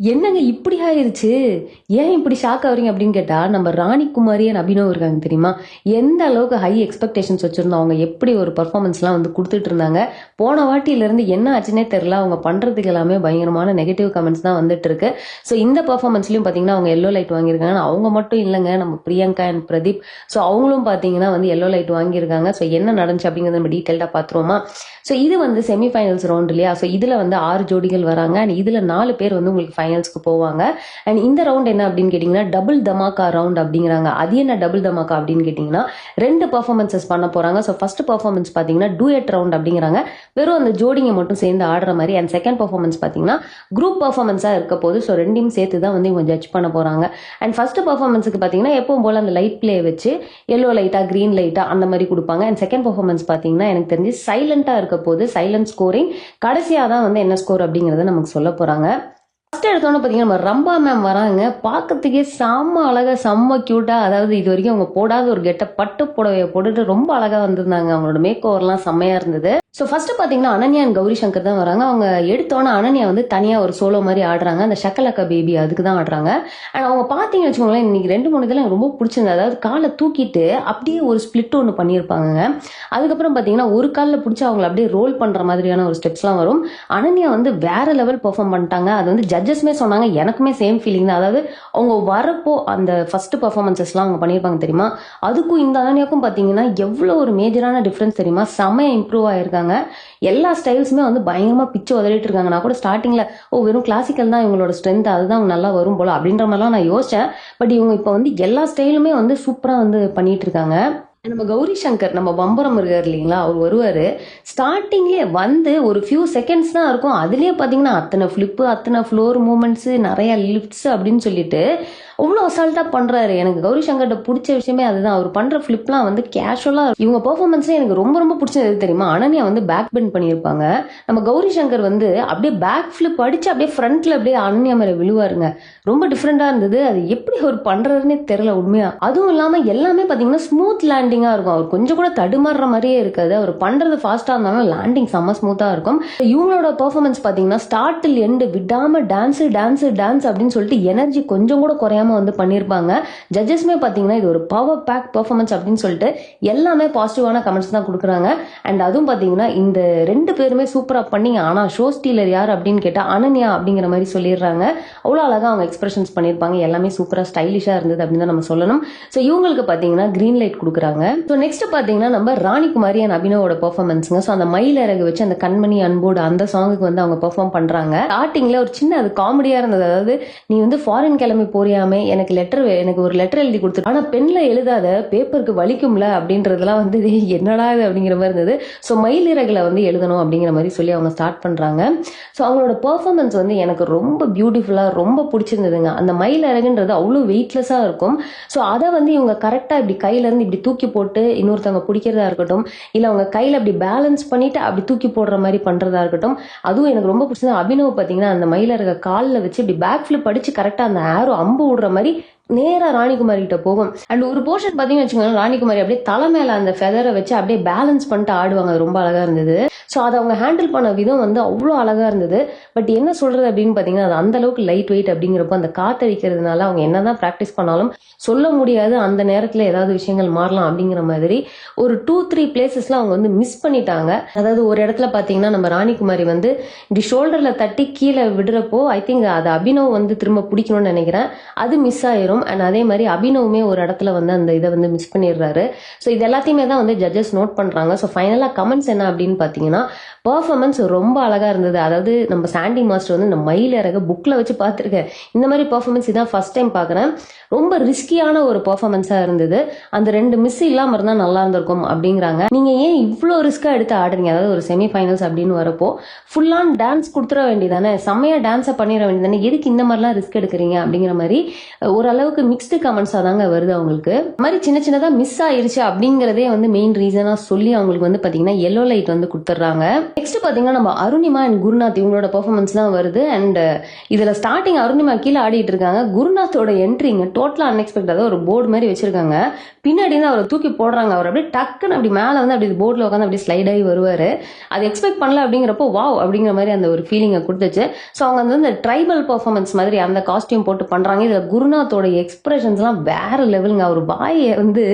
என்னங்க இப்படி ஆயிருச்சு? ஏன் இப்படி ஷாக் ஆகுறீங்க அப்படின்னு கேட்டா, நம்ம ராணிகுமாரி அண்ட் அபினவ் இருக்காங்க தெரியுமா? எந்த அளவுக்கு ஹை எக்ஸ்பெக்டேஷன்ஸ் வச்சிருந்தோம். அவங்க எப்படி ஒரு பெர்ஃபார்மன்ஸ்லாம் வந்து குடுத்துட்டு இருந்தாங்க. போன வாட்டியிலருந்து என்ன ஆச்சுன்னே தெரியல. அவங்க பண்றதுக்கு எல்லாமே பயங்கரமான நெகட்டிவ் கமெண்ட்ஸ் தான் வந்துட்டு இருக்கு. ஸோ இந்த பெர்ஃபார்மன்ஸ்லயும் பார்த்தீங்கன்னா, அவங்க எல்லோ லைட் வாங்கியிருக்காங்க. அவங்க மட்டும் இல்லங்க. நம்ம பிரியங்கா அண்ட் பிரதீப். ஸோ அவங்களும் பார்த்தீங்கன்னா வந்து எல்லோ லைட் வாங்கியிருக்காங்க. ஸோ என்ன நடந்துச்சு அப்படிங்கிறத நம்ம டீட்டெயில்டா பார்த்துருவோமா? ஸோ இது வந்து செமிஃபைனல்ஸ் ரவுண்ட் இல்லையா? ஸோ இதுல வந்து 6 ஜோடிகள் வராங்க. அண்ட் இதுல 4 பேர் வந்து உங்களுக்கு ஃபைனல்ஸ்க்கு போவாங்க. அண்ட் இந்த ரவுண்ட் என்ன அப்படின்னு கேட்டீங்கன்னா டபுள் தமாக்கா ரவுண்ட் அப்படிங்கிறாங்க. அது என்ன டபுள் தமாக்கா அப்படின்னு கேட்டீங்கன்னா 2 பெர்ஃபார்மன்சஸ் பண்ண போறாங்க. ஸோ ஃபர்ஸ்ட் பெர்ஃபார்மன்ஸ் பாத்தீங்கன்னா டூயட் ரவுண்ட் அப்படிங்கிறாங்க. வெறும் அந்த ஜோடிங்க மட்டும் சேர்ந்து ஆடுற மாதிரி. அண்ட் செகண்ட் பெர்ஃபார்மன்ஸ் பாத்தீங்கன்னா குரூப் பெர்ஃபார்மன்ஸா இருக்க போது. ஸோ ரெண்டையும் சேர்த்து தான் வந்து இவங்க ஜட்ஜ் பண்ண போறாங்க. அண்ட் ஃபர்ஸ்ட் பெர்ஃபார்மன்ஸுக்கு பாத்தீங்கன்னா எப்பவும் போல அந்த லைட் பிளே வச்சு எல்லோ லைட்டா கிரீன் லைட்டா அந்த மாதிரி கொடுப்பாங்க. அண்ட் செகண்ட் பெர்ஃபார்மன்ஸ் பாத்தீங்கன்னா எனக்கு தெரிஞ்சு சைலண்டா இருக்க போது. சைலண்ட் ஸ்கோரிங் கடைசியா தான் வந்து என்ன ஸ்கோர் அப்படிங்கறத நமக்கு சொல்ல போறாங்க. ஃபர்ஸ்ட் எடுத்தோன்னு பார்த்தீங்கன்னா நம்ம ரம்பா மேம் வராங்க. பார்க்கறதுக்கே செம்ம அழகா செம்ம கியூட்டா, அதாவது இது வரைக்கும் அவங்க போடாத ஒரு கெட்டப் பட்டு புடவையை போட்டுட்டு ரொம்ப அழகா வந்திருந்தாங்க. அவங்களோட மேக் ஓவர்லாம் செம்மையா இருந்தது. ஸோ ஃபர்ஸ்ட் பார்த்தீங்கன்னா அனன்யா அண்ட் கௌரி சங்கர் தான் வராங்க. அவங்க எடுத்தோன்னே அனன்யா வந்து தனியாக ஒரு சோலோ மாதிரி ஆடுறாங்க. அந்த ஷக்கலக்கா பேபி அதுக்கு தான் ஆடுறாங்க. அண்ட் அவங்க பார்த்தீங்கன்னு வச்சுக்கோங்களேன், இன்னைக்கு 2-3 இதெல்லாம் எனக்கு ரொம்ப பிடிச்சிருந்தது. அதாவது காலை தூக்கிட்டு அப்படியே ஒரு ஸ்பிளிட் ஒன்று பண்ணியிருப்பாங்க. அதுக்கப்புறம் பார்த்தீங்கன்னா ஒரு காலில் பிடிச்சி அவங்களை அப்படியே ரோல் பண்ணுற மாதிரியான ஒரு ஸ்டெப்ஸ்லாம் வரும். அனன்யா வந்து வேற லெவல் பெர்ஃபார்ம் பண்ணிட்டாங்க. அது வந்து ஜட்ஜஸ்மே சொன்னாங்க. எனக்குமே சேம் ஃபீலிங் தான். அதாவது அவங்க வரப்போ அந்த ஃபர்ஸ்ட் பெர்ஃபார்மன்சஸ்லாம் அவங்க பண்ணியிருப்பாங்க தெரியுமா, அதுக்கும் இந்த அனன்யாக்கும் பார்த்தீங்கன்னா எவ்வளோ ஒரு மேஜரான டிஃப்ரென்ஸ் தெரியுமா. செம்மையா இம்ப்ரூவ் ஆயிருக்காங்க. எல்லா ஸ்டைல்ஸுமே வந்து பயங்கரமா பிச்சு உதறிட்டு இருக்காங்க. நான் கூட ஸ்டார்டிங்ல வெறும் கிளாசிக்கல் தான் இவங்களோட ஸ்ட்ரென்த், அதுதான் அவங்க நல்லா வரும் போல அப்படின்ற மாதிரிலாம் நான் யோசிச்சேன். பட் இவங்க இப்போ வந்து எல்லா ஸ்டைலுமே வந்து சூப்பரா வந்து பண்ணிட்டு இருக்காங்க. நம்ம கௌரி சங்கர் நம்ம பம்பரம் இருக்கார் இல்லைங்களா, அவர் வருவாரு. ஸ்டார்டிங்லேயே வந்து ஒரு ஃபியூ செகண்ட்ஸ் தான் இருக்கும். அதுலயே பாத்தீங்கன்னா அத்தனை ஃபிளிப்பு, அத்தனை ஃப்ளோர் மூமெண்ட்ஸ், நிறைய லிஃப்ட்ஸ் அப்படின்னு சொல்லிட்டு அவ்வளோ அசால்ட்டா பண்றாரு. எனக்கு கௌரி சங்கர்ட்ட பிடிச்ச விஷயமே அதுதான். அவர் பண்ற ஃபிளிப்லாம் வந்து கேஷுவலா இவங்க பெர்ஃபார்மன்ஸ்ல எனக்கு ரொம்ப ரொம்ப பிடிச்சது தெரியுமா. அனன்யா வந்து பேக் பெண்ட் பண்ணியிருப்பாங்க. நம்ம கௌரி சங்கர் வந்து அப்படியே பேக் ஃபிளிப் அடிச்சு அப்படியே ஃப்ரண்ட்ல அப்படியே அனன்யா மேல விழுவாருங்க. ரொம்ப டிஃப்ரெண்டா இருந்தது. அது எப்படி அவர் பண்றதுன்னே தெரியல உண்மையா. அதுவும் இல்லாம எல்லாமே பாத்தீங்கன்னா ஸ்மூத் லேண்டிங்கா இருக்கும். அவர் கொஞ்சம் கூட தடுமாறுற மாதிரியே இருக்காது. அவர் பண்றது ஃபாஸ்டா இருந்தாலும் லேண்டிங் செம்ம ஸ்மூத்தா இருக்கும். இவங்களோட பெர்ஃபார்மன்ஸ் பாத்தீங்கன்னா ஸ்டார்டில் எண்டு விடாம டான்ஸ் டான்ஸ் டான்ஸ் அப்படின்னு சொல்லிட்டு எனர்ஜி கொஞ்சம் கூட குறையாம வந்து பண்ணியிருப்பாங்க. ஜட்ஜஸ்மே பாத்தீங்கன்னா இது ஒரு பவர் பேக் பெர்ஃபார்மன்ஸ் அப்படின்னு சொல்லிட்டு எல்லாமே பாசிட்டிவான கமெண்ட்ஸ் தான் கொடுக்குறாங்க. அண்ட் அதுவும் பாத்தீங்கன்னா இந்த 2 பேருமே சூப்பரா பண்ணீங்க. ஆனா ஷோ ஸ்டீலர் யார் அப்படின்னு கேட்டா அனன்யா அப்படிங்கிற மாதிரி சொல்லிடுறாங்க. அவ்வளோ அழகா அவங்க எக்ஸ்பிரஷன்ஸ் பண்ணியிருப்பாங்க. எல்லாமே சூப்பரா ஸ்டைலிஷா இருந்தது அப்படின்னு தான் நம்ம சொல்லணும். ஸோ இவங்களுக்கு பாத்தீங்கன்னா கிரீன் லைட் கொடுக்குறாங்க. ஸோ நெக்ஸ்ட் பாத்தீங்கன்னா நம்ம ராணிகுமாரி அண்ட் அபினவோட பெர்ஃபார்மன்ஸுங்க. ஸோ அந்த மயில் இறகு வச்சு அந்த கண்மணி அன்போடு அந்த சாங்குக்கு வந்து அவங்க பெர்ஃபார்ம் பண்றாங்க. ஸ்டார்டிங்ல ஒரு சின்ன அது காமெடியா இருந்தது. அதாவது நீ வந்து ஃபாரின் கிளம்பி போறியாமே, எனக்கு ஒரு லெட்டர் எழுதி கொடுத்து, ஆனா பென்ல எழுதாத, பேப்பருக்கு வலிக்கும்ல அப்படின்றதெல்லாம் வந்து என்னடா இது அப்படிங்கிற மாதிரி இருந்தது. ஸோ மயில் இறகுல வந்து எழுதணும் அப்படிங்கிற மாதிரி சொல்லி அவங்க ஸ்டார்ட் பண்றாங்க. ஸோ அவங்களோட பெர்ஃபார்மன்ஸ் வந்து எனக்கு ரொம்ப பியூட்டிஃபுல்லா ரொம்ப பிடிச்சிருந்ததுங்க. அந்த மயில் இறகுன்றது அவ்வளோ வெயிட்லெஸ்ஸா இருக்கும். ஸோ அதை வந்து இவங்க கரெக்டா இப்படி கையில இருந்து இப்படி தூக்கி போட்டு இன்னொருத்தவங்க பிடிக்கிறதா இருக்கட்டும், இல்ல அவங்க கையில அப்படி பேலன்ஸ் பண்ணிட்டு அப்படி தூக்கி போடுற மாதிரி பண்றதா இருக்கட்டும், அதுவும் எனக்கு ரொம்ப பிடிச்சது. அபினவ் பாத்தீங்கன்னா அந்த மயில் இறக காலில் வச்சு இப்படி பேக் ஃபிளிப் அடிச்சு கரெக்டா அந்த ஆரோ அம்பு விடுற மாதிரி நேரா ராணிகுமாரி கிட்ட போகும். அண்ட் ஒரு போர்ஷன் பாத்தீங்கன்னு வச்சுக்கோங்க, ராணிகுமாரி அப்படியே தலை மேல அந்த ஃபெதரை வச்சு அப்படியே பேலன்ஸ் பண்ணிட்டு ஆடுவாங்க. அது ரொம்ப அழகா இருந்தது. ஸோ அதை அவங்க ஹேண்டில் பண்ண விதம் வந்து அவ்வளோ அழகா இருந்தது. பட் என்ன சொல்றது அப்படின்னு பாத்தீங்கன்னா அது அந்த அளவுக்கு லைட் வெயிட் அப்படிங்கிறப்போ அந்த காத்தடிக்கிறதுனால அவங்க என்னதான் ப்ராக்டிஸ் பண்ணாலும் சொல்ல முடியாது. அந்த நேரத்துல ஏதாவது விஷயங்கள் மாறலாம் அப்படிங்கிற மாதிரி ஒரு 2-3 பிளேசஸ்ல அவங்க வந்து மிஸ் பண்ணிட்டாங்க. அதாவது ஒரு இடத்துல பாத்தீங்கன்னா நம்ம ராணிகுமாரி வந்து இப்படி ஷோல்டர்ல தட்டி கீழே விடுறப்போ ஐ திங்க் அது அபினவ் வந்து திரும்ப பிடிக்கணும்னு நினைக்கிறேன். அது மிஸ் ஆயிரும். அண்ட் அதே மாதிரி அபினவுமே ஒரு இடத்துல வந்து அந்த இதை வந்து மிஸ் பண்ணிடுறாரு. ஸோ இது எல்லாத்தையுமே தான் வந்து ஜட்ஜஸ் நோட் பண்றாங்க. ஸோ ஃபைனலா கமெண்ட்ஸ் என்ன அப்படின்னு பாத்தீங்கன்னா பெர்ஃபார்மன்ஸ் ரொம்ப அழகா இருந்தது. அதாவது நம்ம சாண்டி மாஸ்டர் வந்து இந்த மயில் இறக புக்ல வச்சு பார்த்துருக்கேன். இந்த மாதிரி பெர்ஃபார்மன்ஸ் இதான் ஃபர்ஸ்ட் டைம் பாக்குறேன். ரொம்ப ரிஸ்கியான ஒரு பெர்ஃபார்மன்ஸா இருந்தது. அந்த 2 மிஸ் இல்லாம இருந்தா நல்லா இருந்திருக்கும் அப்படிங்கிறாங்க. நீங்க ஏன் இவ்வளோ ரிஸ்கா எடுத்து ஆடுறீங்க? அதாவது ஒரு செமி ஃபைனல்ஸ் அப்படின்னு வரப்போ ஃபுல் ஆன் டான்ஸ் கொடுத்துட வேண்டியதானே, செம்மையா டான்ஸை பண்ணிட வேண்டியதானே, எதுக்கு இந்த மாதிரிலாம் ரிஸ்க் எடுக்கிறீங்க அப்படிங்கிற மாதிரி ஓரளவு அளவுக்கு மிக்ஸ்டு கமெண்ட்ஸா தாங்க வருது அவங்களுக்கு. மாதிரி சின்ன சின்னதா மிஸ் ஆயிருச்சு அப்படிங்கறதே வந்து மெயின் ரீசனா சொல்லி அவங்களுக்கு வந்து பாத்தீங்கன்னா எல்லோ லைட் வந்து கொடுத்துறாங்க. நெக்ஸ்ட் பாத்தீங்கன்னா நம்ம அருணிமா அண்ட் குருநாத் இவங்களோட பெர்ஃபார்மன்ஸ் தான் வருது. அண்ட் இதுல ஸ்டார்டிங் அருணிமா கீழே ஆடிட்டு இருக்காங்க. குருநாத்தோட என்ட்ரிங்க டோட்டலா அன்எக்ஸ்பெக்டடா ஒரு போர்டு மாதிரி வச்சிருக்காங்க. பின்னாடி தான் அவரை தூக்கி போடுறாங்க. அவர் அப்படியே டக்குன்னு அப்படி மேல வந்து அப்படி போர்டில் உட்காந்து அப்படி ஸ்லைட் ஆகி வருவாரு. அது எக்ஸ்பெக்ட் பண்ணல அப்படிங்கிறப்போ வாவ் அப்படிங்கிற மாதிரி அந்த ஒரு ஃபீலிங்கை கொடுத்துச்சு. ஸோ அவங்க வந்து இந்த ட்ரைபல் பர்ஃபார்மன்ஸ் மாதிரி அந்த காஸ்டியூம் போட்டு பண்றாங்க. இதுல குருநாத்தோட எக்ஸ்பிரஷன்ஸ் எல்லாம் வேற லெவலுங்க. அவர் வாயை வந்து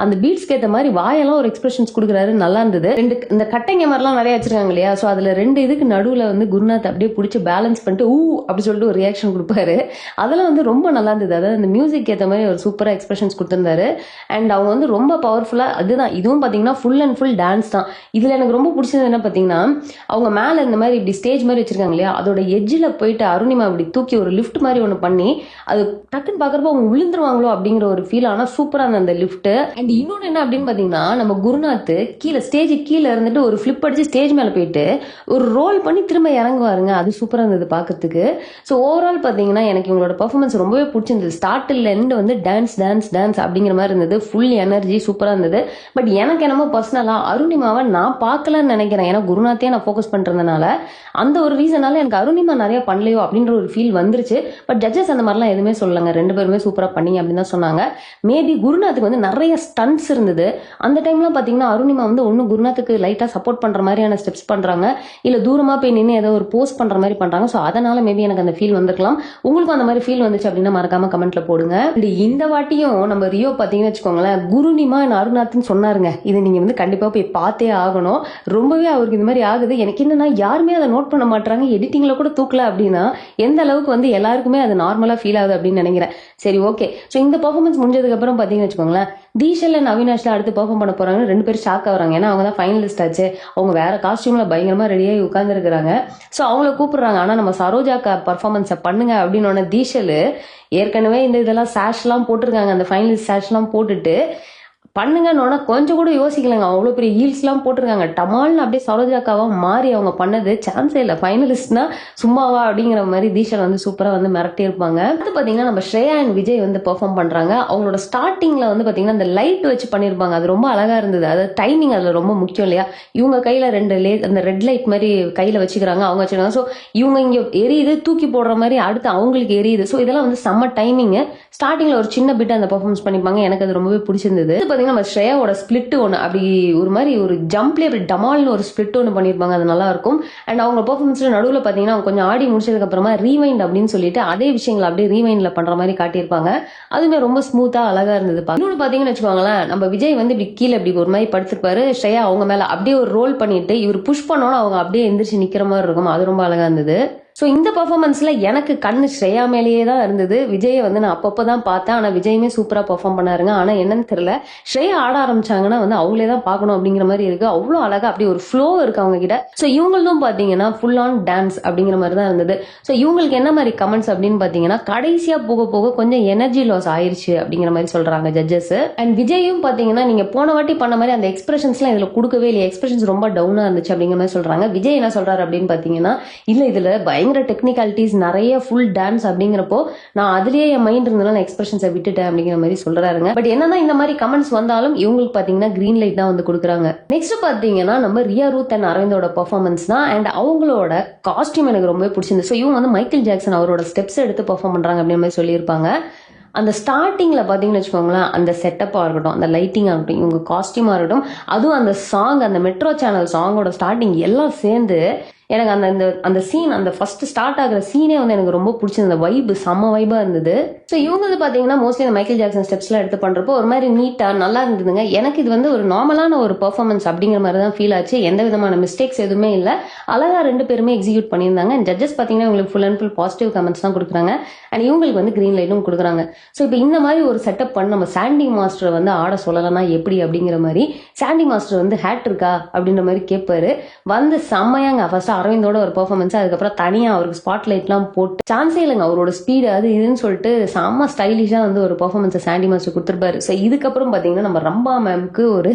அந்த பீட்ஸ்க்கு ஏற்ற மாதிரி வாயெல்லாம் ஒரு எக்ஸ்பிரஷன்ஸ் கொடுக்குறாரு. நல்லா இருந்தது. ரெண்டு இந்த கட்டைங்க மாதிரிலாம் நிறைய வச்சிருக்காங்க இல்லையா, ஸோ அதுல ரெண்டு இதுக்கு நடுவுல வந்து குருநாத் அப்படியே பிடிச்சி பேலன்ஸ் பண்ணிட்டு ஊ அப்படி சொல்லிட்டு ஒரு ரியாக்ஷன் கொடுப்பாரு. அதெல்லாம் வந்து ரொம்ப நல்லா இருந்தது. அதாவது அந்த மியூசிக் ஏற்ற மாதிரி ஒரு சூப்பரா எக்ஸ்பிரஷன்ஸ் கொடுத்திருந்தாரு. அண்ட் அவங்க வந்து ரொம்ப பவர்ஃபுல்லா அதுதான் இதுவும் பாத்தீங்கன்னா ஃபுல் அண்ட் ஃபுல் டான்ஸ் தான். இதுல எனக்கு ரொம்ப பிடிச்சது என்ன பாத்தீங்கன்னா, அவங்க மேல இந்த மாதிரி இப்படி ஸ்டேஜ் மாதிரி வச்சிருக்காங்க இல்லையா, அதோட எட்ஜில் போயிட்டு அருணிமா இப்படி தூக்கி ஒரு லிஃப்ட் மாதிரி ஒன்று பண்ணி அது டக்குன்னு பாக்குறப்ப அவங்க விழுந்துருவாங்களோ அப்படிங்கிற ஒரு ஃபீல். ஆனா சூப்பரா இருந்த அந்த லிஃப்ட். அண்ட் இன்னொன்னு என்ன அப்படின்னு பாத்தீங்கன்னா, நம்ம குருநாத் கீழே ஸ்டேஜ் கீழே இருந்துட்டு ஒரு ஃபிளிப் அடிச்சு ஸ்டேஜ் மேல போயிட்டு ஒரு ரோல் பண்ணி திரும்ப இறங்குவாருங்க. அது சூப்பரா இருந்தது பாக்கிறதுக்கு. ஸோ ஓவரால் பாத்தீங்கன்னா எனக்கு இவங்களோட பெர்ஃபார்மன்ஸ் ரொம்பவே பிடிச்சிருந்தது. ஸ்டார்ட்ல எண்ட் வந்து டான்ஸ் டான்ஸ் டான்ஸ் அப்படிங்கிற மாதிரி இருந்தது. ஃபுல் எனர்ஜி சூப்பரா இருந்தது. பட் எனக்கு என்னமோ பர்சனலா அருணிமாவை நான் பார்க்கலன்னு நினைக்கிறேன். ஏன்னா குருநாத்தையே நான் ஃபோக்கஸ் பண்றதுனால அந்த ஒரு ரீசனால எனக்கு அருணிமா நிறைய பண்ணலையோ அப்படின்ற ஒரு ஃபீல் வந்துருச்சு. பட் ஜட்ஜஸ் அந்த மாதிரிலாம் எதுவுமே சொல்லலங்க. ரெண்டு பேருமே சூப்பரா பண்ணீங்க அப்படின்னு தான் சொன்னாங்க. மேபி குருநாத்துக்கு வந்து நிறைய ஸ்டன்ட்ஸ் இருந்தது. அந்த டைம்ல பாத்தீங்கன்னா அருணிமா வந்து ஒன்னும் குருநாத்துக்கு லைட்டா சப்போர்ட் பண்ற மாதிரியான ஸ்டெப்ஸ் பண்றாங்க, இல்ல தூரமா போய் நின்று ஏதோ ஒரு போஸ்ட் பண்ற மாதிரி பண்றாங்க. ஸோ அதனால மேபி எனக்கு அந்த ஃபீல் வந்திருக்கலாம். உங்களுக்கும் அந்த மாதிரி ஃபீல் வந்துச்சு அப்படின்னா மறக்காம கமெண்ட்ல போடுங்க. இந்த வாட்டியும் நம்ம ரியோ பாத்தீங்கன்னு வச்சுக்கோங்களேன், குருனிமா அருணாத்னு சொன்னாருங்க. இது நீங்க வந்து கண்டிப்பா போய் பார்த்தே ஆகணும். ரொம்பவே அவருக்கு இந்த மாதிரி ஆகுது. எனக்கு என்னன்னா யாருமே அதை நோட் பண்ண மாட்டாங்க, எடிட்டிங்ல கூட தூக்கல அப்படின்னா எந்த அளவுக்கு வந்து எல்லாருக்குமே அது நார்மலா ஃபீல் ஆகுது அப்படின்னு நினைக்கிறேன். சரி ஓகே. ஸோ இந்த பெர்ஃபார்மன்ஸ் முடிஞ்சதுக்கு அப்புறம் பாத்தீங்கன்னு வச்சுக்கோங்களேன், தீஷல் அண்ட் அவினாஷ்ல அடுத்து பெர்ஃபார்ம் பண்ண போறாங்க. ரெண்டு பேரும் ஷாக் ஆகுறாங்க. ஏன்னா அவங்க தான் ஃபைனலிஸ்ட் ஆச்சு. அவங்க வேற காஸ்டியூம்ல பயங்கரமா ரெடியாகி உட்கார்ந்து இருக்கிறாங்க. ஸோ அவங்கள கூப்பிடுறாங்க. ஆனா நம்ம சரோஜாக்கா பர்ஃபார்மன்ஸை பண்ணுங்க அப்படின்னு தீஷல் ஏற்கனவே இந்த இதெல்லாம் சாஷ் எல்லாம் போட்டிருக்காங்க. அந்த ஃபைனலிஸ்ட் சாஷ் எல்லாம் போட்டுட்டு பண்ணுங்கன்னு கொஞ்சம் கூட யோசிக்கலங்க. அவ்வளோ பெரிய ஹீல்ஸ் எல்லாம் போட்டிருக்காங்க. டமால்னு அப்படியே சரோஜாக்காவா மாறி அவங்க பண்ணது சான்ஸே இல்லை. ஃபைனலிஸ்ட்னா சும்மாவா அப்படிங்கிற மாதிரி தீஷல் வந்து சூப்பரா வந்து மிரட்டி இருப்பாங்க. அடுத்து பாத்தீங்கன்னா நம்ம ஸ்ரேயா அண்ட் விஜய் வந்து பெர்ஃபார்ம் பண்றாங்க. அவங்களோட ஸ்டார்டிங்ல வந்து பாத்தீங்கன்னா அந்த லைட் வச்சு பண்ணிருப்பாங்க. அது ரொம்ப அழகா இருந்தது. அதாவது டைமிங் அதுல ரொம்ப முக்கியம் இல்லையா. இவங்க கையில ரெண்டு அந்த ரெட் லைட் மாதிரி கையில வச்சுக்கிறாங்க, அவங்க வச்சுக்கிறாங்க. ஸோ இவங்க இங்க எரியுது, தூக்கி போடுற மாதிரி அடுத்து அவங்களுக்கு எரியுது. ஸோ இதெல்லாம் வந்து செம்ம டைமிங். ஸ்டார்டிங்ல ஒரு சின்ன பிட் அந்த பெர்ஃபார்மன்ஸ் பண்ணிப்பாங்க. எனக்கு அது ரொம்பவே பிடிச்சிருந்தது. நம்ம ஸ்ரேயாவோட ஸ்பிளிட் ஒன்று அப்படி ஒரு மாதிரி ஒரு ஜம்ப்லேயே அப்படி டமால்னு ஒரு ஸ்பிளிட் ஒன்று பண்ணியிருப்பாங்க. அது நல்லா இருக்கும். அண்ட் அவங்க பெர்ஃபார்மன்ஸ்ல நடுவில் பார்த்தீங்கன்னா அவங்க கொஞ்சம் ஆடி முடிச்சதுக்கு அப்புறமா ரீவைண்ட் அப்படின்னு சொல்லிட்டு அதே விஷயங்களை அப்படியே ரீவைண்ட்ல பண்ற மாதிரி காட்டியிருப்பாங்க. அதுவுமே ரொம்ப ஸ்மூத்தா அழகா இருந்தது. இன்னொன்று பார்த்தீங்கன்னு வச்சுக்கோங்களேன், நம்ம விஜய் வந்து இப்படி கீழே இப்படி ஒரு மாதிரி படுத்திருப்பாரு, ஸ்ரேயா அவங்க மேல அப்படியே ஒரு ரோல் பண்ணிட்டு இவர் புஷ் பண்ணோன்னு அவங்க அப்படியே எந்திரிச்சு நிக்கிற மாதிரி இருக்கும். அது ரொம்ப அழகா இருந்தது. ஸோ இந்த பர்ஃபார்மன்ஸ்ல எனக்கு கண்ணு ஸ்ரேயா மேலேயே தான் இருந்தது. விஜயை வந்து நான் அப்பப்போ தான் பார்த்தேன். ஆனால் விஜயுமே சூப்பராக பர்ஃபார்ம் பண்ணாருங்க. ஆனால் என்னன்னு தெரியல, ஸ்ரேயா ஆட ஆரம்பிச்சாங்கன்னா வந்து அவங்களே தான் பார்க்கணும் அப்படிங்கிற மாதிரி இருக்கு. அவ்வளோ அழகா அப்படி ஒரு ஃப்ளோ இருக்கு அவங்க கிட்ட. ஸோ இவங்களும் பார்த்தீங்கன்னா ஃபுல் ஆன் டான்ஸ் அப்படிங்கிற மாதிரி தான் இருந்தது. ஸோ இவங்களுக்கு என்ன மாதிரி கமெண்ட்ஸ் அப்படின்னு பார்த்தீங்கன்னா, கடைசியா போக போக கொஞ்சம் எனர்ஜி லாஸ் ஆயிருச்சு அப்படிங்கிற மாதிரி சொல்றாங்க ஜட்ஜஸ். அண்ட் விஜயும் பார்த்தீங்கன்னா நீங்க போன வாட்டி பண்ண மாதிரி அந்த எக்ஸ்பிரஷன்ஸ்லாம் இதுல கொடுக்கவே இல்லை, எக்ஸ்பிரஷன்ஸ் ரொம்ப டவுனா இருந்துச்சு அப்படிங்கிற மாதிரி சொல்றாங்க. விஜய் என்ன சொல்றாரு அப்படின்னு பார்த்தீங்கன்னா, இல்ல இதுல பயங்கர டெக்னிகாலிட்டிஸ் நிறைய ஃபுல் டான்ஸ் அப்படிங்கிறப்போ நான் அதுலயே என் மைண்ட் இருந்தாலும் நான் எக்ஸ்பிரஷன்ஸை விட்டுட்டேன் அப்படிங்கிற மாதிரி சொல்றாருங்க. பட் என்னன்னா இந்த மாதிரி கமெண்ட்ஸ் வந்தாலும் இவங்களுக்கு பாத்தீங்கன்னா கிரீன் லைட் தான் வந்து கொடுக்குறாங்க. நெக்ஸ்ட் பாத்தீங்கன்னா நம்ம ரியா ரூத் அண்ட் அரவிந்தோட பெர்ஃபார்மன்ஸ் தான். அண்ட் அவங்களோட காஸ்டியூம் எனக்கு ரொம்ப பிடிச்சிருந்தது. ஸோ இவங்க வந்து மைக்கேல் ஜாக்சன் அவரோட ஸ்டெப்ஸ் எடுத்து பெர்ஃபார்ம் பண்றாங்க அப்படிங்கிற மாதிரி சொல்லியிருப்பாங்க. அந்த ஸ்டார்டிங்ல பாத்தீங்கன்னு வச்சுக்கோங்களேன், அந்த செட்டப்பா இருக்கட்டும், அந்த லைட்டிங் ஆகட்டும், இவங்க காஸ்டியூமா இருக்கட்டும், அதுவும் அந்த சாங், அந்த மெட்ரோ சேனல் சாங்கோட ஸ்டார்டிங் எல்லாம் சேர்ந்து எனக்கு அந்த சீன், அந்த ஃபர்ஸ்ட் ஸ்டார்ட் ஆகிற சீனே வந்து எனக்கு ரொம்ப பிடிச்சிருந்த வைப், செம்ம வைபா இருந்தது. ஸோ இவங்க வந்து பாத்தீங்கன்னா மோஸ்ட்லி இந்த மைக்கேல் ஜாக்சன் ஸ்டெப்ஸ்லாம் எடுத்து பண்றப்போ ஒரு மாதிரி நீட்டா நல்லா இருந்ததுங்க. எனக்கு இது வந்து ஒரு நார்மலான ஒரு பெர்ஃபார்மன்ஸ் அப்படிங்கிற மாதிரி தான் ஃபீல் ஆச்சு. எந்த விதமான மிஸ்டேக்ஸ் எதுவுமே இல்லை. அழகா ரெண்டு பேருமே எக்ஸிக்யூட் பண்ணியிருந்தாங்க. அண்ட் ஜட்ஜஸ் பாத்தீங்கன்னா இவங்களுக்கு full and full positive comments தான் கொடுக்குறாங்க. அண்ட் இவங்களுக்கு வந்து கிரீன் லைட்டும் கொடுக்குறாங்க. ஸோ இப்போ இந்த மாதிரி ஒரு செட்டப் பண்ணி நம்ம சாண்டி மாஸ்டர் வந்து ஆட சொல்லலைன்னா எப்படி அப்படிங்கிற மாதிரி, சாண்டி மாஸ்டர் வந்து ஹேட் இருக்கா அப்படின்ற மாதிரி கேட்பாரு. வந்து செம்மையாங்க ஃபர்ஸ்ட் அரவிந்தோட ஒரு பெர்ஃபார்மன்ஸ், அதுக்கப்புறம் தனியா அவருக்கு ஸ்பாட் லைட்லாம் போட்டு சான்ஸே இல்லைங்க. அவரோட ஸ்பீடு அது இதுன்னு சொல்லிட்டு செம்ம ஸ்டைலிஷா வந்து ஒரு பெர்ஃபார்மன்ஸை சாண்டி மாஸ்டர் கொடுத்துருப்பாரு. ஸோ இதுக்கப்புறம் பாத்தீங்கன்னா நம்ம ரம்பா மேம்க்கு ஒரு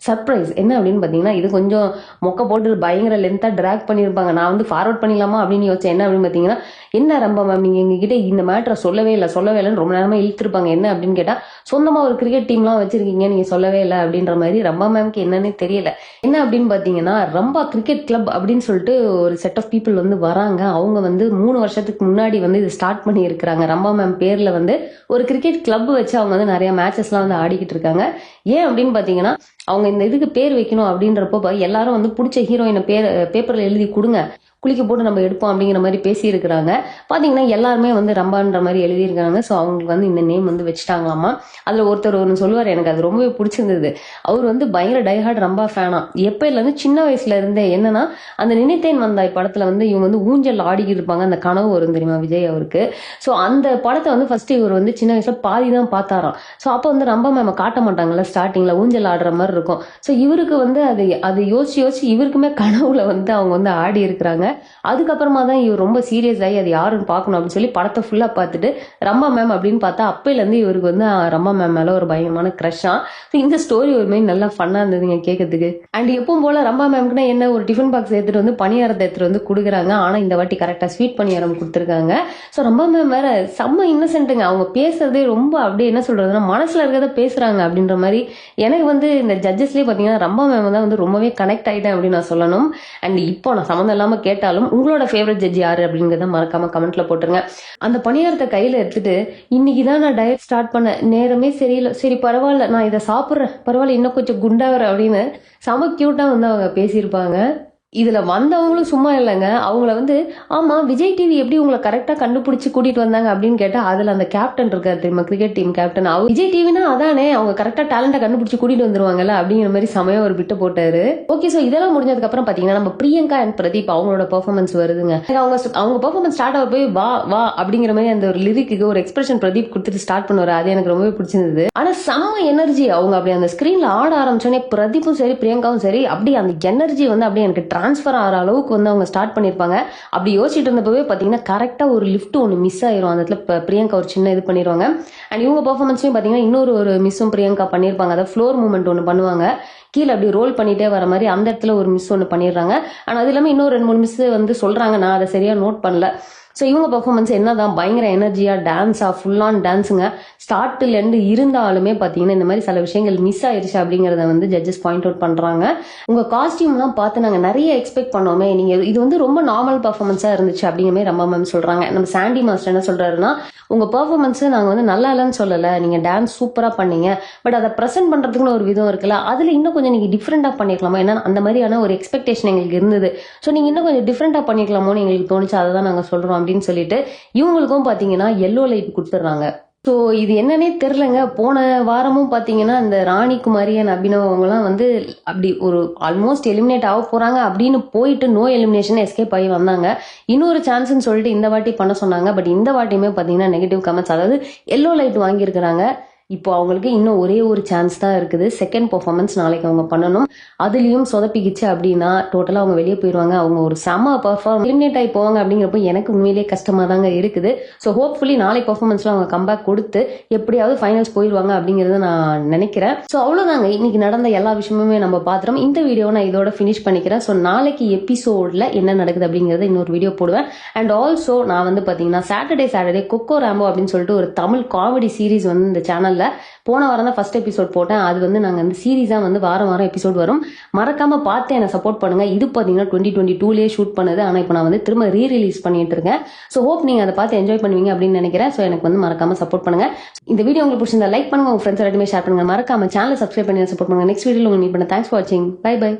சர்ப்ரைஸ் என்ன அப்படின்னு பாத்தீங்கன்னா, இது கொஞ்சம் மொக்க போட்டு பயங்கர லென்த்தா டிராக் பண்ணியிருப்பாங்க. நான் வந்து ஃபார்வர்ட் பண்ணிடலாமா அப்படின்னு யோசிச்சேன். என்ன அப்படின்னு பாத்தீங்கன்னா, என்ன ரம்பா மேம் நீங்க எங்ககிட்ட இந்த மேட்டரை சொல்லவே இல்லைன்னு ரொம்ப நேரமா இழுத்துருப்பாங்க. என்ன அப்படின்னு கேட்டா, சொந்தமா ஒரு கிரிக்கெட் டீம்லாம் வச்சிருக்கீங்க, நீங்க சொல்லவே இல்லை அப்படின்ற மாதிரி ரம்பா மேம்க்கு என்னன்னே தெரியல. என்ன அப்படின்னு பாத்தீங்கன்னா, ரம்பா கிரிக்கெட் கிளப் அப்படின்னு சொல்லிட்டு ஒரு செட் ஆஃப் பீப்புள் வந்து வராங்க. அவங்க வந்து 3 வருஷத்துக்கு முன்னாடி வந்து இது ஸ்டார்ட் பண்ணி இருக்கிறாங்க. ரம்பா மேம் பேர்ல வந்து ஒரு கிரிக்கெட் கிளப் வச்சு அவங்க வந்து நிறைய மேட்சஸ்லாம் வந்து ஆடிக்கிட்டு இருக்காங்க. ஏன் அப்படின்னு பாத்தீங்கன்னா, அவங்க இந்த இதுக்கு பேர் வைக்கணும் அப்படின்றப்போ எல்லாரும் வந்து பிடிச்ச ஹீரோயினை பேப்பர்ல எழுதி கொடுங்க, குளிக்க போட்டு நம்ம எடுப்போம் அப்படிங்கிற மாதிரி பேசி இருக்கிறாங்க. பாத்தீங்கன்னா எல்லாருமே வந்து ரம்பான்ற மாதிரி எழுதியிருக்காங்க. ஸோ அவங்களுக்கு வந்து இந்த நேம் வந்து வச்சுட்டாங்களாமா. அதுல ஒருத்தர் ஒன்று சொல்லுவார், எனக்கு அது ரொம்பவே பிடிச்சிருந்தது. அவர் வந்து பயங்கர டைஹார்ட் ரம்பா ஃபேனா. எப்பயில இருந்து சின்ன வயசுல இருந்தே என்னன்னா, அந்த நினைத்தேன் வந்தாய் படத்துல வந்து இவங்க வந்து ஊஞ்சல் ஆடிக்கிட்டு இருப்பாங்க. அந்த கனவு வரும் தெரியுமா விஜய் அவருக்கு. ஸோ அந்த படத்தை வந்து ஃபர்ஸ்ட் இவர் வந்து சின்ன வயசுல பாதி தான் பார்த்தாராம். ஸோ அப்போ வந்து ரம்பா மேம காட்ட மாட்டாங்கல்ல ஸ்டார்டிங்ல, ஊஞ்சல் ஆடுற மாதிரி இருக்கும். ஸோ இவருக்கு வந்து அது யோசிச்சு இவருக்குமே கனவுல வந்து அவங்க வந்து ஆடி இருக்கிறாங்க. அதுக்கப்புறமா தான் இவர் ரொம்ப சீரியஸ் ஆகி அது யாருன்னு பார்க்கணும் அப்படின்னு சொல்லி படத்தை ஃபுல்லா பார்த்துட்டு ரம்பா மேம் அப்படின்னு பார்த்தா அப்பையில இருந்து இவருக்கு வந்து ரம்பா மேம் மேல ஒரு பயங்கரமான கிரஷா. இந்த ஸ்டோரி ஒரு மாதிரி நல்லா ஃபன்னா இருந்ததுங்க கேட்கறதுக்கு. அண்ட் எப்பவும் போல ரம்பா மேம்க்குனா என்ன, ஒரு டிஃபன் பாக்ஸ் எடுத்துட்டு வந்து பணியாரத்தை எடுத்துட்டு வந்து கொடுக்குறாங்க. ஆனா இந்த வாட்டி கரெக்டா ஸ்வீட் பணியாரம் கொடுத்துருக்காங்க. ஸோ ரம்பா மேம் வேற செம்ம இன்னசென்ட்டுங்க. அவங்க பேசுறதே ரொம்ப அப்படியே என்ன சொல்றதுன்னா மனசுல இருக்கிறத பேசுறாங்க அப்படின்ற மாதிரி. எனக்கு வந்து இந்த ஜட்ஜஸ்லயே பாத்தீங்கன்னா ரம்பா மேம் தான் வந்து ரொம்பவே கனெக்ட் ஆயிட்டேன் அப்படின்னு நான் சொல்லணும். அண்ட் இப்போ நான் சம்மந்தம் இல்லாம கேட்டாலும் உங்களோட ஃபேவரட் ஜட்ஜ் யாரு அப்படிங்கறத மறக்காம கமெண்ட்ல போட்டுருங்க. அந்த பணியாரத்தை கையில எடுத்துட்டு, இன்னைக்குதான் நான் டயட் ஸ்டார்ட் பண்ண, நேரமே சரியில்லை, சரி பரவாயில்ல நான் இதை சாப்பிட்றேன், பரவாயில்ல இன்னும் கொஞ்சம் குண்டாகிறேன் அப்படின்னு செம கியூட்டா வந்து அவங்க பேசியிருப்பாங்க. இதுல வந்தவங்களும் சும்மா இல்லைங்க. அவங்கள வந்து ஆமா விஜய் டிவி எப்படி உங்களை கரெக்டா கண்டுபிடிச்சு கூட்டிட்டு வந்தாங்க அப்படின்னு கேட்டா, அதுல அந்த கேப்டன் இருக்காரு தெரியுமா, கிரிக்கெட் டீம் கேப்டன், அவர் விஜய் டிவினா அதானே, அவங்க கரெக்டா டேலண்ட கண்டுபிடிச்சு கூட்டிட்டு வந்துருவாங்கல்ல அப்படிங்கிற மாதிரி சமயம் ஒரு பிட்டு போட்டாரு. ஓகே, சோ இதெல்லாம் முடிஞ்சதுக்கு அப்புறம் பாத்தீங்கன்னா நம்ம பிரியங்கா அண்ட் பிரதீப் அவங்களோட பெர்ஃபார்மன்ஸ் வருதுங்க. அவங்க பெர்ஃபார்மன்ஸ் ஸ்டார்ட் ஆக போய் வா வா அப்படிங்கிற மாதிரி அந்த ஒரு லிரிக்கு ஒரு எக்ஸ்பிரஷன் பிரதீப் கொடுத்துட்டு ஸ்டார்ட் பண்ணுவாரு. அது எனக்கு ரொம்பவே பிடிச்சிருந்தது. ஆனா செம்ம எனர்ஜி. அவங்க அப்படி அந்த ஸ்கிரீன்ல ஆட ஆரம்பிச்சோடனே பிரதீப்பும் சரி பிரியங்காவும் சரி அப்படியே அந்த எனர்ஜி வந்து அப்படியே எனக்கு டிரான்ஸ்ஃபர் ஆகிற அளவுக்கு வந்து அவங்க ஸ்டார்ட் பண்ணியிருப்பாங்க. அப்படி யோசிச்சுட்டு இருந்தப்பவே பார்த்தீங்கன்னா கரெக்டாக ஒரு லிஃப்ட் ஒன்று மிஸ் ஆயிரும். அந்த இடத்துல பிரியங்கா ஒரு சின்ன இது பண்ணிடுவாங்க. அண்ட் இவங்க பர்ஃபார்மன்ஸ்லையும் பார்த்தீங்கன்னா இன்னொரு மிஸ்ஸும் பிரியங்கா பண்ணியிருப்பாங்க. அதாவது ஃப்ளோர் மூவ்மெண்ட் ஒன்று பண்ணுவாங்க, கீழே அப்படி ரோல் பண்ணிட்டே வர மாதிரி. அந்த இடத்துல ஒரு மிஸ் ஒன்று பண்ணிடுறாங்க. ஆனால் அது இல்லாமல் இன்னும் 2-3 மிஸ் வந்து சொல்றாங்க, நான் அதை சரியா நோட் பண்ணல. ஸோ இவங்க பர்ஃபார்மன்ஸ் என்னதான் பயங்கர எனர்ஜியா டான்ஸா ஃபுல் ஆன் டான்ஸுங்க ஸ்டார்ட்ல இருந்து இருந்தாலுமே பார்த்தீங்கன்னா இந்த மாதிரி சில விஷயங்கள் மிஸ் ஆயிடுச்சு அப்படிங்கறத வந்து ஜட்ஜஸ் பாயிண்ட் அவுட் பண்றாங்க. உங்க காஸ்டியூம்லாம் பார்த்து நாங்கள் நிறைய எக்ஸ்பெக்ட் பண்ணோமே, நீங்க இது வந்து ரொம்ப நார்மல் பர்ஃபார்மன்ஸா இருந்துச்சு அப்படிங்கிற மாதிரி ரம்பா மேம் சொல்றாங்க. நம்ம சாண்டி மாஸ்டர் என்ன சொல்றாருன்னா, உங்க பெர்ஃபார்மன்ஸ் நாங்கள் வந்து நல்லா இல்லைன்னு சொல்லலை, நீங்க டான்ஸ் சூப்பரா பண்ணீங்க, பட் அதை ப்ரெசென்ட் பண்றதுக்குன்னு ஒரு விதம் இருக்குல்ல, அதுல இன்னும் கொஞ்சம் நீங்க டிஃப்ரெண்டா பண்ணிருக்கலாமா, ஏன்னா அந்த மாதிரியான ஒரு எக்ஸ்பெக்டேஷன் எங்களுக்கு இருந்தது. ஸோ நீங்க இன்னும் கொஞ்சம் டிஃப்ரெண்டா பண்ணிருக்கலாமோன்னு எங்களுக்கு தோணுச்சு, அதை தான் நாங்கள் சொல்றோம் அப்படின்னு சொல்லிட்டு இவங்களுக்கும் பாத்தீங்கன்னா எல்லோ லைட் கொடுத்துட்றாங்க. ஸோ இது என்னன்னே தெரிலங்க. போன வாரமும் பார்த்தீங்கன்னா இந்த ராணிகுமாரி அண்ட் அபினவ் அவங்கலாம் வந்து அப்படி ஒரு ஆல்மோஸ்ட் எலிமினேட் ஆக போறாங்க அப்படின்னு போயிட்டு நோ எலிமினேஷன் எஸ்கேப் ஆகி வந்தாங்க. இன்னொரு சான்ஸ்ன்னு சொல்லிட்டு இந்த வாட்டி பண்ண சொன்னாங்க. பட் இந்த வாட்டியுமே பார்த்தீங்கன்னா நெகட்டிவ் கமெண்ட்ஸ், அதாவது எல்லோ லைட் வாங்கியிருக்கிறாங்க. இப்போ அவங்களுக்கு இன்னும் ஒரே ஒரு சான்ஸ் தான் இருக்குது. செகண்ட் பெர்ஃபார்மன்ஸ் நாளைக்கு அவங்க பண்ணணும். அதுலயும் சொதப்பிக்கிச்சு அப்படின்னா டோட்டலா அவங்க வெளியே போயிடுவாங்க. அவங்க ஒரு செம பெர்ஃபார்ம் எலிமினேட் ஆகி போவாங்க அப்படிங்கிறப்ப எனக்கு உண்மையிலேயே கஷ்டமா தாங்க இருக்குது. ஸோ ஹோப்ஃபுல்லி நாளைக்கு பெர்ஃபார்மன்ஸ்ல அவங்க கம்பேக் கொடுத்து எப்படியாவது ஃபைனல்ஸ் போயிடுவாங்க அப்படிங்கறத நான் நினைக்கிறேன். ஸோ அவ்வளவுதாங்க, இன்னைக்கு நடந்த எல்லா விஷயமுமே நம்ம பாத்துறோம். இந்த வீடியோ நான் இதோட ஃபினிஷ் பண்ணிக்கிறேன். ஸோ நாளைக்கு எபிசோட்ல என்ன நடக்குது அப்படிங்கறத இன்னொரு வீடியோ போடுவேன். அண்ட் ஆல்சோ நான் வந்து பாத்தீங்கன்னா சாட்டர்டே கொக்கோ ராம்போ அப்படின்னு சொல்லிட்டு ஒரு தமிழ் காமெடி சீரிஸ் வந்து இந்த சேனல் போன வாரம் தான் ஃபர்ஸ்ட் எபிசோட் போட்டேன். அது வந்து நாங்க வந்து சீரீஸா வந்து வாரம் எபிசோட் வரும். மறக்காம பார்த்து என்ன சப்போர்ட் பண்ணுங்க. இது பாத்தீங்கன்னா 2022லயே ஷூட் பண்ணது. ஆனா இப்போ நான் வந்து திரும்ப ரீரிலீஸ் பண்ணிட்டு இருக்கேன். ஸோ ஹோப் நீங்க அதை பார்த்து என்ஜாய் பண்ணுவீங்க அப்படின்னு நினைக்கிறேன். ஸோ எனக்கு வந்து மறக்காம சப்போர்ட் பண்ணுங்க. இந்த வீடியோ உங்களுக்கு பிடிச்சிருந்தா லைக் பண்ணுங்க, உங்க ஃப்ரெண்ட்ஸ் எல்லாருமே ஷேர் பண்ணுங்க. மறக்காம சேனலை சப்ஸ்கிரைப் பண்ணி சப்போர்ட் பண்ணுங்க. நெக்ஸ்ட் வீடியோல உங்களுக்கு மீட் பண்ண. தேங்க்ஸ் ஃபார் வாட்சிங். Bye by.